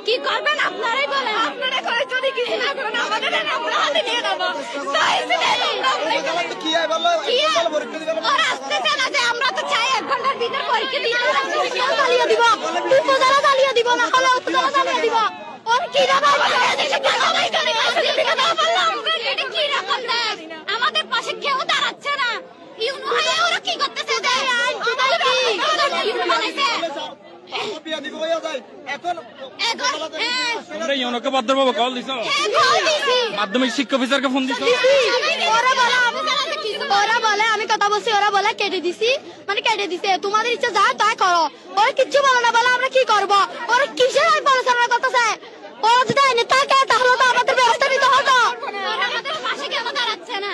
কি করবেন আপনারাই বলেন, আপনারা করে যদি কিছু না করেন আমাদের আমরা হাতে নিয়ে নেবো। আমরা তো চাই 1 ঘন্টার ভিতরে পরীক্ষা দিয়ে চালিয়ে দিব, উপজেলা চালিয়ে দিব, না হলে উপজেলা চালিয়ে দিব। ওর কি আমাদের পাশে কেউ দাঁড়াচ্ছে না। ইউনো হয়ে ওরা কি করতেছে? মাধ্যমিক শিক্ষা অফিসারকে ফোন দিছো? ওরা বলে আমি কথা বলছি, ওরা বলে কেটে দিছি, মানে কেটে দিছে, তোমাদের ইচ্ছা যা তাই করো। ওরা কিচ্ছু বলে না, বলে আমরা কি করবো? ওরা কিসের পড়াশোনা করতেছে? ওরা যদি আইনে থাকে তাহলে তো আমাদের ব্যবস্থা নিতে হতো। আমাদের পাশে কেন দাঁড়াচ্ছে না?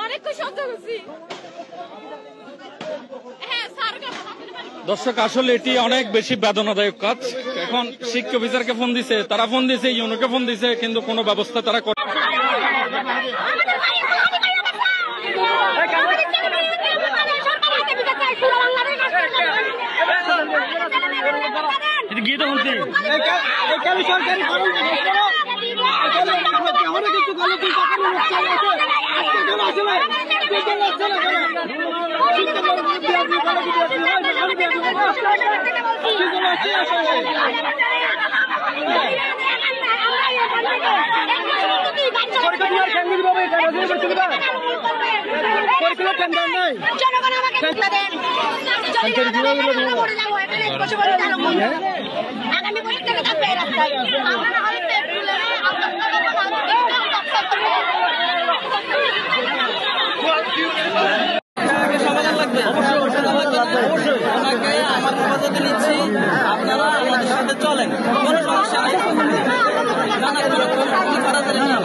অনেক সহ্য করছি। দর্শক, আসলে এটি অনেক বেশি বেদনাদায়ক কাজ। এখন শিক্ষা অফিসারকে ফোন দিছে, তারা ফোন দিছে, ইউনোকে ফোন দিছে, কিন্তু কোনো ব্যবস্থা তারা করে। গিয়ে তো বলতে আমরা জনগণ আমাকে ভোট দেন। যদি না দেন, আমরা মরে যাবো। এখানে 1 বছর পরে তারা মরবে। আগামী পরীক্ষা থাকবে এই রাস্তায়। আমরা না হলে এপ্রিলে সমাধান লাগবে, ওনাকে আমার হেফাজতে নিচ্ছি, আপনারা আমাদের সাথে চলেন, কোনো সমস্যা নেই। না না, কি করা যাবে না।